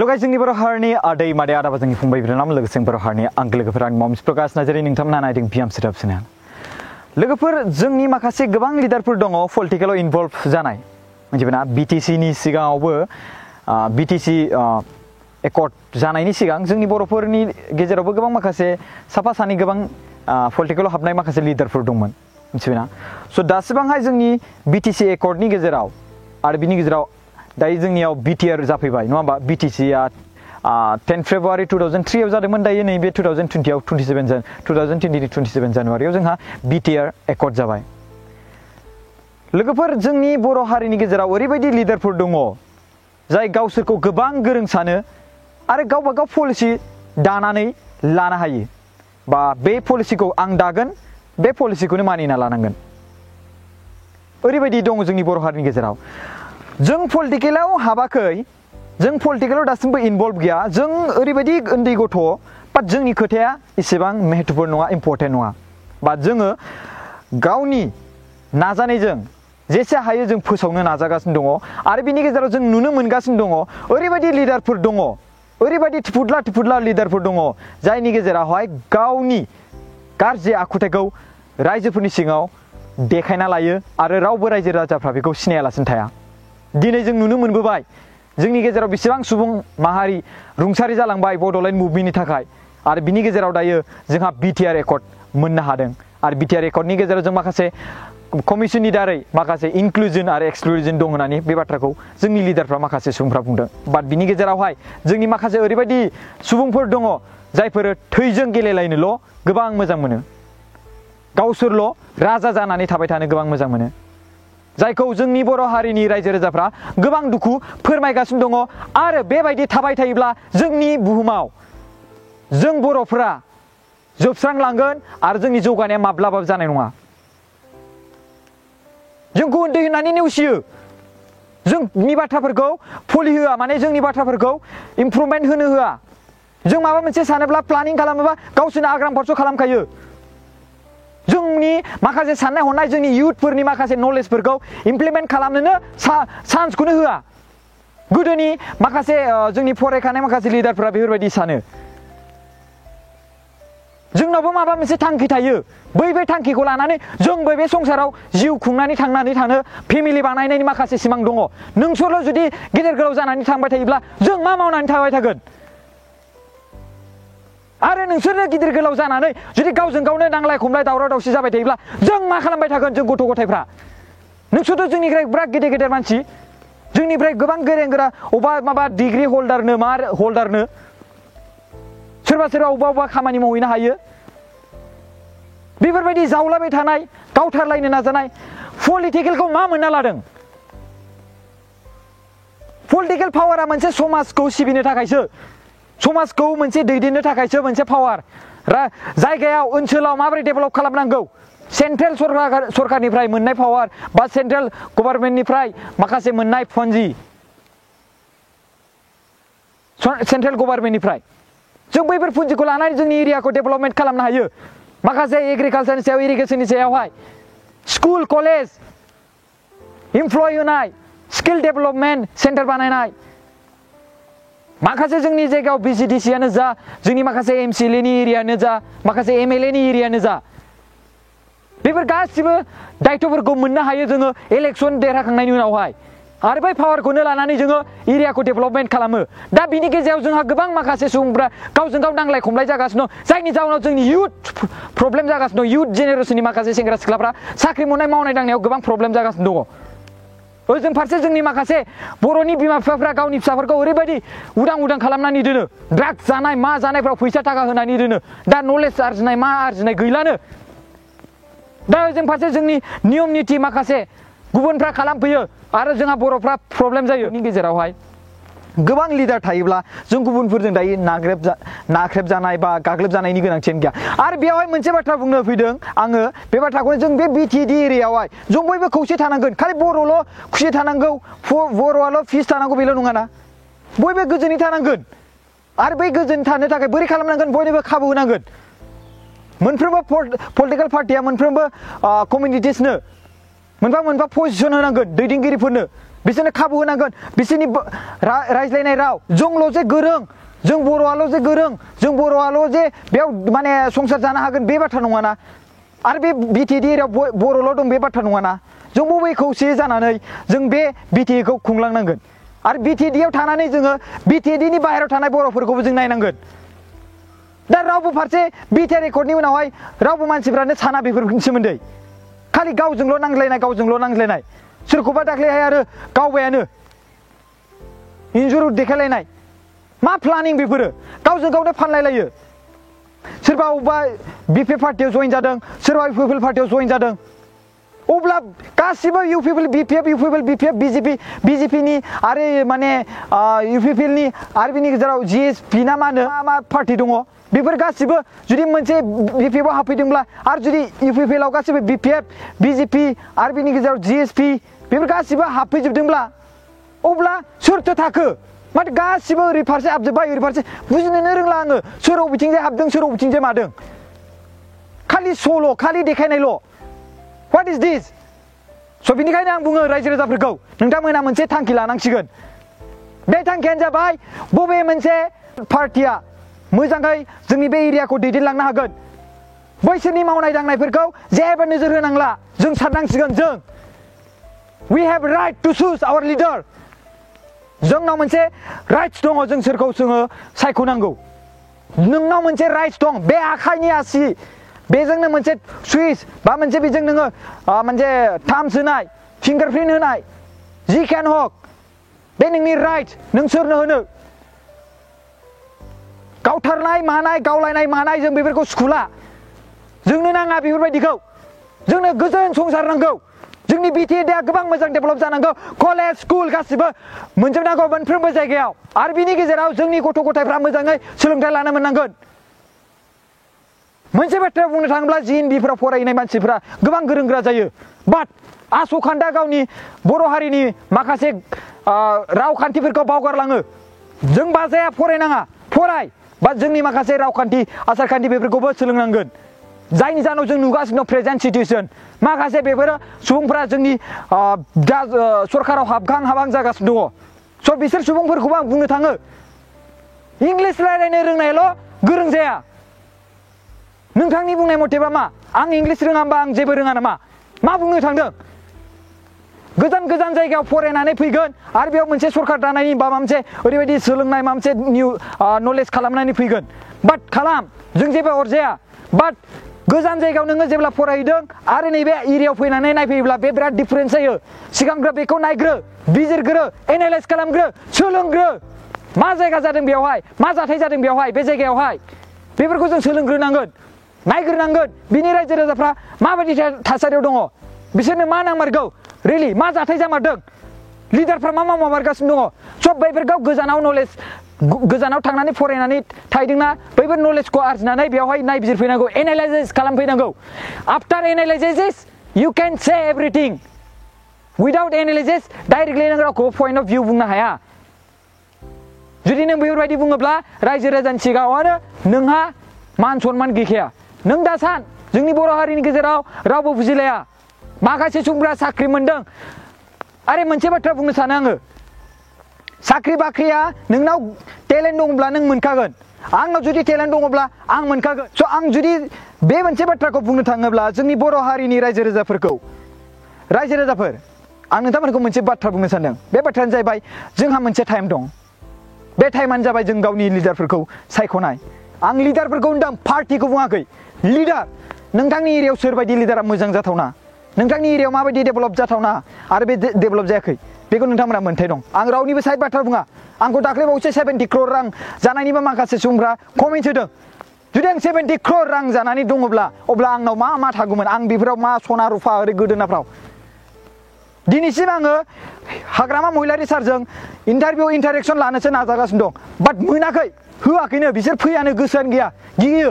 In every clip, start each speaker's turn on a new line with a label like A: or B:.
A: Hello guys जोंनि बर' हारिनि आदै मादै आदाबा जोंनि फंबाय बिनानाव लोगोसे बर' हारिनि आंगो लोगोफोर आंनि मम्स प्रकाश नार्जारी नोंथांमोना नायदों बियाम सेटआप चेनेल। लोगोफोर जोंनि माखासे गोबां लिडारफोर दङ पलिटिकेलाव इनभल्भ जानाय मिथिबायना बिटिसि नि सिगाङावबो बिटिसि एकर्ड जानायनि सिगां जोंनि बर'फोरनि गेजेरावबो गोबां माखासे साफा सानै गोबां पलिटिकेलाव हाबनाय माखासे लिडारफोर दंमोन मिथिबायना। स' दासिबांहाय जोंनि बिटिसि एकर्डनि गेजेराव आरो बिनि गेजेराव दायो जोंनियाव बिटिआर जाफैबाय नङा होमबा। बिटिसिआ 10 फेब्रुवारि 2003 आव जादोंमोन। दायो नैबे 2020 आव 2020 जानुवारियाव जोंहा बिटिआर एकर्ड जाबाय। लोगोफोर जोंनि बर' हारिनि गेजेराव ओरैबायदि लिडारफोर दङ जाय गावसोरखौ गोबां गोरों सानो आरो गावबा गाव पलिसि दानानै लानो हायो बा बे पलिसिखौ आं दागोन बे पलिसिखौनो मानिना लानांगोन। ओरैबायदि दङ जोंनि बर' हारिनि गेजेराव। जों पलिटिकेलाव हाबाखै, जों पलिटिकेलाव दासिमबो इनभल्भ गैया, जों ओरैबायदि उन्दै गथ' बाट जोंनि खोथाया इसेबां महत्वपूर्ण नङा, इम्पर्टेन्ट नङा। बा जोङो गावनि नाजानायजों जेसे हायो जों फोसावनो नाजागासिनो दङ आरो बिनि गेजेराव जों नुनो मोनगासिनो दङ ओरैबायदि लिडारफोर दङ, ओरैबायदि थिफुदला लिडारफोर दङ जायनि गेजेरावहाय गावनि गाज्रि आखुथायखौ रायजोफोरनि सिगाङाव देखायना लायो आरो रावबो रायजो राजाफ्रा बेखौ सिनायालासिनो थाया। दिनै जों नुनो मोनबोबाय जोंनि गेजेराव बेसेबां सुबुं माहारि रुंसारि जालांबाय बड'लेण्ड मुभमेन्टनि थाखाय आरो बिनि गेजेराव दायो जोंहा बिटिआर एकर्ड मोननो हादों आरो बिटिआर एकर्डनि गेजेराव जों माखासे कमिसननि दारै माखासे इनक्लुजन आरो एक्सक्लुजन दं होननानै बे बाथ्राखौ जोंनि लिडारफ्रा माखासे सुबुंफ्रा बुंदों। बाट बिनि गेजेरावहाय जोंनि माखासे ओरैबायदि सुबुंफोर दङ जायफोर थैजों गेलेलायनोल' गोबां मोजां मोनो, गावसोरल' राजा जानानै थाबाय थानो गोबां मोजां मोनो, जायखौ जोंनि बर' हारिनि रायजो राजाफ्रा गोबां दुखु फोरमायगासिनो दङ। आरो बेबायदि थाबाय थायोब्ला जोंनि बुहुमाव जों बर'फोरा जोबस्रांलांगोन आरो जोंनि जौगानाया माब्लाबाबो जानाय नङा। जोंखौ उन्दै होननानै नेवसियो, जोंनि बाथ्राफोरखौ फलि होआ, माने जोंनि बाथ्राफोरखौ इमप्रुभमेन्ट होनो होआ। जों माबा मोनसे सानोब्ला प्लानिं खालामोबा गावसोरनो आग्राम फारस' खालामखायो। जोंनि माखासे साननाय हनाय जोंनि इयुथफोरनि माखासे नलेजफोरखौ इमप्लिमेन्ट खालामनोनो चान्सखौनो होआ। गोदोनि माखासे जोंनि फरायखानाय माखासे लिडारफोरा बेफोरबायदि सानो। जोंनावबो माबा मोनसे थांखि थायो, बै थांखिखौ लानानै जोंबो बे संसाराव जिउ खुंनानै थांनानै थानो फेमिलि बानायनायनि माखासे सिमां दङ। नोंसोरल' जुदि गेदेर गोलाव जानानै थांबाय थायोब्ला जों मा मावनानै थाबाय थागोन? आरो नोंसोरनो गिदिर गोलाव जानानै जुदि गावजों गावनो नांलाय खमलाय दावराव दावसि जाबाय थायोब्ला जों मा खालामबाय थागोन? जों गथ' गथायफ्रा। नोंसोरथ' जोंनिफ्राय बिराद गेदेर मानसि, जोंनिफ्राय गोबां गोरों गोरा, अबा माबा डिग्रि हल्दारनो मा हल्दारनो सोरबा अबा खामानि मावहैनो हायो। बेफोरबायदि जावलाबाय थानाय, गावथारलायनो नाजानाय पलिटिकेलखौ मा मोनना लादों? पलिटिकेल पावारा मोनसे समाजखौ सिबिनो थाखायसो, समाजखौ मोनसे दैदेननो थाखायसो मोनसे पावार। जायगायाव ओनसोलाव माबोरै डेभेलप खालामनांगौ, सेन्ट्रेल सरकारनिफ्राय मोननाय पावार बा सेन्ट्रेल गभर्नमेन्टनिफ्राय माखासे मोननाय फन्जि, सेन्ट्रेल गभर्नमेन्टनिफ्राय जों बैफोर फुन्जिखौ लानानै जोंनि एरियाखौ डेभेलपमेन्ट खालामनो हायो। माखासे एग्रिकालचारनि सायाव, इरिगेसननि सायावहाय स्कुल कलेज इमप्लय होनाय, स्किल डेभेलपमेन्ट सेन्टार बानायनाय, माखासे जोंनि जायगायाव बिजिडिसियानो जा, जोंनि माखासे एमसिएलएनि एरियानो जा, माखासे एमएलएनि एरियानो जा, बेफोर गासिबो दायथ'फोरखौ मोननो हायो जोङो इलेक्सन देरहाखांनायनि उनावहाय। आरो बै पावारखौनो लानानै जोङो एरियाखौ डेभेलपमेन्ट खालामो। दा बिनि गेजेराव जोंहा गोबां माखासे सुबुंफ्रा गावजों गाव नांलाय खमलाय जागासिनो दं, जायनि जाउनाव जोंनि इयुथ प्रब्लेम जागासिनो दं। इयुथ जेनेरेसननि माखासे सेंग्रा सिख्लाफ्रा साख्रि मोननाय मावनाय दांनायाव गोबां प्रब्लेम जागासिनो दङ। ओजों फारसे जोंनि माखासे बर'नि बिमा बिफाफ्रा गावनि फिसाफोरखौ ओरैबायदि उदां खालामनानै दोनो, ड्राग्स जानाय मा जानायफ्राव फैसा थाखा होनानै दोनो। दा नलेज आरजिनाय मा आरजिनाय गैलानो। दा ओजों फारसे जोंनि नियम निथि माखासे गुबुनफ्रा खालामफैयो आरो जोंहा बर'फ्रा प्रब्लेम जायो। बेनि गेजेरावहाय गोबां लिडार थायोब्ला जों गुबुनफोरजों दायो नाख्रेबजानाय बा गाग्लोबजानायनि गोनांथियानो गैया। आरो बेवहाय मोनसे बाथ्रा बुंनो फैदों आङो, बे बाथ्राखौनो जों बे बिटिएडि एरियायावहाय जों बयबो खौसे थानांगोन। खालि बर'ल' खुसि थानांगौ, बर'आल' फिस थानांगौ बेल' नङाना, बयबो गोजोनै थानांगोन। आरो बै गोजोन थानो थाखाय बोरै खालामनांगोन? बयनोबो खाबु होनांगोन। मोनफ्रोमबो पलिटिकेल पार्टिया मोनफ्रोमबो कमिउनिटिसनो मोनफा पजिसन होनांगोन दैदेनगिरिफोरनो। बिसोरनो खाबु होनांगोन बिसोरनि रायज्लायनाय राव जोंल' जे गोरों जों बर'आल' जे गोरों जों बर'आल' जे बेयाव माने संसार जानो हागोन बे बाथ्रा नङाना आरो बे बिटिएडि एरियायाव बर'ल' दं बे बाथ्रा नङाना जों बबे खौसे जानानै जों बे बिटिएखौ खुंलांनांगोन आरो बिटिएडिआव थानानै जोङो बिटिएडिनि बाहेरायाव थानाय बर'फोरखौबो जों नायनांगोन दा रावबो फारसे बिटिआर रेकर्डनि उनावहाय रावबो मानसिफ्रानो साना बेफोरनि सोमोन्दै खालि गावजोंल' नांज्लायनाय सोरखौबा दाख्लैहाय आरो गावबायानो इन्जुर देखायलायनाय मा प्लानिं बेफोरो गावजों गावनो फानलायलायो सोरबा अबेबा बिपिएफ पार्टियाव जइन जादों सोरबा इउपिपिएल पार्टियाव जइन जादों अब्ला गासिबो इउपिपिएल बिपिएफ बिजेपिनि आरो माने इउपिपिएलनि आरो बिनि गेजेराव जिएसपि ना मा पार्टि दङ बेफोर गासिबो जुदि मोनसे बिपिएफआव हाबफैदोंब्ला आरो जुदि इउपिपिएलआव गासिबो बिपिएफ बिजेपि आरो बिनि गेजेराव जिएसपि बेफोर गासिबो हाबफैजोबदोंब्ला अब्ला सोरथो थाखो माथो गासिबो ओरै फारसे हाबजोब्बाय ओरै फारसे बुजिनोनो रोंला आङो सोर बबेथिंजाय हाबदों सोर बबेथिंजाय मादों खालि सल' खालि देखायनायल' What is this? स' बिनिखायनो आं बुङो रायजो राजाफोरखौ नोंथांमोना मोनसे थांखि लानांसिगोन बे थांखियानो जाबाय बबे मोनसे पार्टिया मोजाङै जोंनि बे एरियाखौ दैदेनलांनो हागोन बैसोरनि मावनाय दांनायफोरखौ जेबो नोजोर होनांला जों साननांसिगोन जों We have right to choose our leader जोंनाव मोनसे राइट्स दङ जों सोरखौ जोङो सायख'नांगौ नोंनाव मोनसे राइट्स दं बे आखाइनि आसि बेजोंनो मोनसे सुइस बा मोनसे बेजों नोङो मोनसे थाम्स होनाय फिंगारप्रिन्ट होनाय जिखियानो हक बे नोंनि राइट नों सोरनो होनो गावथारनाय मानाय गावलायनाय मानाय जों बेफोरखौ सुखुला जोंनो नाङा बेफोरबायदिखौ जोंनो गोजोन संसार नांगौ जोंनि बिटिएडिआ गोबां मोजां डेभेलप जानांगौ कलेज स्कुल गासिबो मोनजोबनांगौ मोनफ्रोमबो जायगायाव आरो बिनि गेजेराव जोंनि गथ' गथायफ्रा मोजाङै सोलोंथाइ लानो मोननांगोन मोनसे बाथ्रा बुंनो थाङोब्ला जिएनबिफोराव फरायनाय मानसिफ्रा गोबां गोरों गोरा जायो बाट आस'खान्दा गावनि बर' हारिनि माखासे रावखान्थिफोरखौ बावगारलाङो जों बाजाया फरायनाङा फराय बा जोंनि माखासे रावखान्थि आसारखान्थि बेफोरखौबो सोलोंनांगोन जायनि जाहोनाव जों नुगासिनो दं प्रेजेन्ट सिटुएसन माखासे बेफोरो सुबुंफोरा जोंनि सरकाराव हाबहां जागासिनो दङ स' बिसोर सुबुंफोरखौबो आं बुंनो थाङो इंलिस रायज्लायनो रोंनायल' गोरों जाया नोंथांनि बुंनाय मथेबा मा आं इंलिस रोङाबा आं जेबो रोङा नामा मा बुंनो थांदों गोजान जायगायाव फरायनानै फैगोन आरो बेयाव मोनसे सरकार दानायनि बा माबा मोनसे ओरैबायदि सोलोंनाय माबा मोनसे निउ नलेज खालामनानै फैगोन बाट खालाम जों जेबो अरजाया बाट गोजान जायगायाव नोङो जेब्ला फरायदों आरो नैबे एरियायाव फैनानै नायफैयोब्ला बे बिराद डिफारेन्स जायो सिगांग्रो बेखौ नायग्रो बिजिरग्रो एनालाइज खालामग्रो सोलोंग्रो मा जायगा जादों बेवहाय मा जाथाय जादों बेवहाय बे जायगायावहाय बेफोरखौ जों सोलोंग्रोनांगोन नायग्रोनांगोन बिनि रायजो राजाफ्रा माबायदि थासारियाव दङ बिसोरनो मा नांमारगौ रियेलि मा जाथाय जामारदों लिडारफ्रा मा मावमारगासिनो दङ सब बैफोरखौ गोजानाव थांनानै फरायनानै थाहैदोंना बैफोर नलेजखौ आरजिनानै बेवहाय नायबिजिरफैनांगौ एनालाइसिस खालामफैनांगौ after analysis you can say everything without analysis directly नों रावखौबो पइन्ट अफ भिउ बुंनो हाया जुदि नों बेफोरबायदि बुङोब्ला रायजो राजानि सिगाङावनो नोंहा मान सनमान गैखाया नों दा सान जोंनि बर' हारिनि गेजेराव रावबो बुजिलाया माखासे सुबुंफ्रा साख्रि मोनदों आरे मोनसे बाथ्रा बुंनो सानो आङो साख्रि बाख्रिया नोंनाव टेलेन्ट दङब्ला नों मोनखागोन आंनाव जुदि टेलेन्ट दङब्ला आं मोनखागोन स' आं जुदि बे मोनसे बाथ्राखौ बुंनो थाङोब्ला जोंनि बर' हारिनि रायजो राजाफोर आं नोंथांमोनखौ मोनसे बाथ्रा बुंनो सानदों बे बाथ्रायानो जाहैबाय जोंहा मोनसे टाइम दं बे टाइमानो जाबाय जों गावनि लिडारफोरखौ सायख'नाय आं लिडारफोरखौ होनदों पार्टिखौ बुङाखै लिडार नोंथांनि एरियायाव सोरबायदि लिडारा मोजां जाथावना नोंथांनि एरियायाव माबायदि डेभेलप जाथावना आरो बे डेभेलप जायाखै बेखौ नोंथांमोना मोन्थाय दं आं रावनिबो साइड बाथ्रा बुङा आंखौ दाख्लैबावैसो 70 crore रां जानायनिबो माखासे सुबुंफ्रा कमेन्ट होदों जुदि आं 70 crore रां जानानै दङब्ला अब्ला आंनाव मा थागौमोन आं बेफोराव मा सना रुफा ओरै गोदोनाफ्राव दिनैसिम आङो हाग्रामा महिलारि सारजों इन्टारेक्सन लानोसो नाजागासिनो दं बाट मोनाखै होआखैनो बिसोर फैयानो गोसोआनो गैया गियो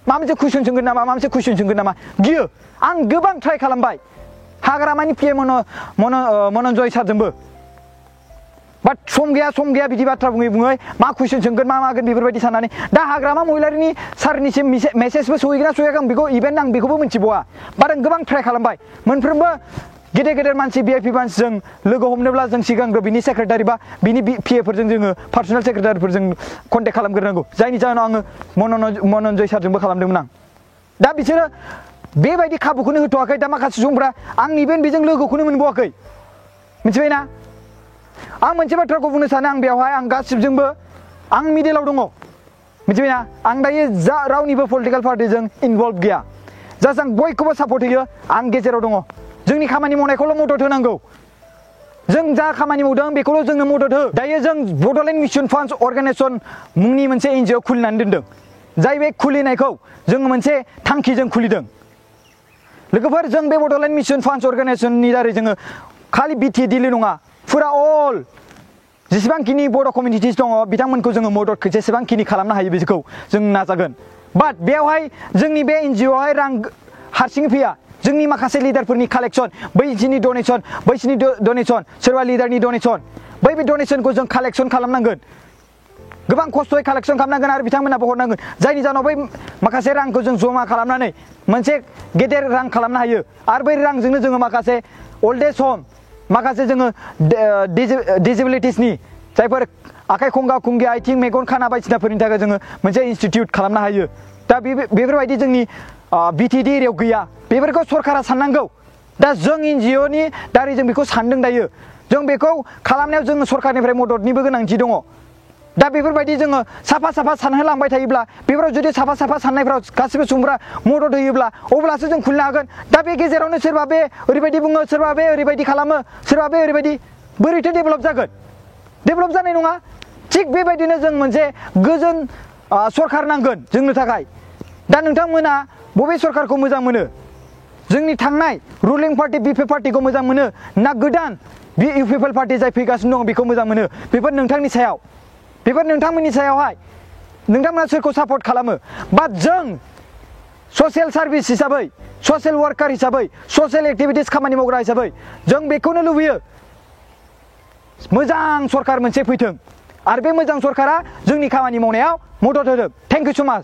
A: माबा मोनसे कुइसन सोंगोन नामा गियो आं गोबां ट्राइ खालामबाय हाग्रामानि पिएम मन'जय सारजोंबो बाट सम गैया बिदि बाथ्रा बुङै मा कुइसन सोंगोन मा मागोन बेफोरबायदि साननानै दा हाग्रामा महिलारिनि सारनिसिम मेसेजबो सहैगोना सहैयाखै आं बेखौ इभेन आं बेखौबो मिथिबावा बाट आं गोबां ट्राइ खालामबाय मोनफ्रोमबो गेदेर गेदेर मानसि भिआइपि मानसिजों लोगो हमनोब्ला जों सिगांग्रो बिनि सेक्रेटारि बा बिनि पिएफोरजों जोङो पार्सनेल सेक्रेटारिफोरजों कन्टेक्ट खालामग्रोनांगौ जायनि जाहोनाव आङो मनन्जय सारजोंबो खालामदोंमोन आं दा बिसोरो बेबायदि खाबुखौनो होथ'वाखै दा माखासे सुबुंफ्रा आंनि बेजों लोगोखौनो मोनबावाखै मिथिबायना आं मोनसे बाथ्राखौ बुंनो सानो आं बेवहाय आं गासिबजोंबो आं मिडिलाव दङ मिथिबायना आं दायो रावनिबो पलिटिकेल पार्टिजों इनभल्भ गैया जास्ट आं बयखौबो सापर्ट होयो आं गेजेराव दङ जोंनि खामानि मावनायखौल' मदद होनांगौ जों जा खामानि मावदों बेखौल' जोंनो मदद हो दायो जों बड'लेण्ड मिशन फान्ड्स अर्गानाइजेसन मुंनि मोनसे एनजिअ खुलिनानै दोनदों जाय बे खुलिनायखौ जोङो मोनसे थांखिजों खुलिदों लोगोफोर जों बे बड'लेण्ड मिशन फान्ड्स अर्गानाइजेसननि दारै जोङो खालि बिटिएडिल नङा फुरा अल जेसेबांखिनि बर' कमिउनिटिस दङ बिथांमोनखौ जोङो मदद जेसेबांखिनि खालामनो हायो बेखौ जों नाजागोन बाट बेवहाय जोंनि बे एनजिअआवहाय रां हारसिङै फैया जोंनि माखासे लिडारफोरनि कालेक्सन बैसिनि डनेसन सोरबा लिडारनि डनेसन बै डनेसनखौ जों कालेक्सन खालामनांगोन गोबां खस्थ'यै कालेक्सन खालामनांगोन आरो बिथांमोनाबो हरनांगोन जायनि जाहोनाव बै माखासे रांखौ जों जमा खालामनानै मोनसे गेदेर रां खालामनो हायो आरो बै रांजोंनो जोङो माखासे अल्ड एज होम माखासे जोङो डिसेबिलिटिसनि जायफोर आखाइ खंगा खुंगे आथिं मेगन खाना बायदिसिनाफोरनि थाखाय जोङो मोनसे इनस्टिट्युट खालामनो हायो दा बेफोरबायदि जोंनि बिटिएडि एरियायाव गैया बेफोरखौ सरकारा साननांगौ दा जों एनजिअनि दारै जों बेखौ सानदों दायो जों बेखौ खालामनायाव जोङो सरकारनिफ्राय मददनिबो गोनांथि दङ दा बेफोरबायदि जोङो साफा सानहोलांबाय थायोब्ला बेफोराव जुदि साफा साननायफ्राव गासिबो सुबुंफ्रा मदद होयोब्ला अब्लासो जों खुलिनो हागोन दा बे गेजेरावनो सोरबा बे ओरैबायदि बुङो सोरबा बे ओरैबायदि खालामो सोरबा बे ओरैबायदि बोरैथो डेभेलप जागोन डेभेलप जानाय नङा थिग बेबायदिनो जों मोनसे गोजोन सरकार नांगोन जोंनो थाखाय दा नोंथांमोना बबे सरकारखौ मोजां मोनो जोंनि थांनाय रुलिं पार्टि बिपिएफ पार्टिखौ मोजां मोनो ना गोदान इउपिपिएल पार्टि जाय फैगासिनो दङ बेखौ मोजां मोनो बेफोर नोंथांनि सायाव बेफोर नोंथांमोननि सायावहाय नोंथांमोना सोरखौ सापर्ट खालामो बाट जों ससियेल सार्भिस हिसाबै ससियेल वार्कार हिसाबै ससियेल एक्टिभिटिस खामानि मावग्रा हिसाबै जों बेखौनो लुबैयो मोजां सरकार मोनसे फैथों आरो बे मोजां सरकारा जोंनि खामानि मावनायाव मदद होदों थेंक इउ सो माच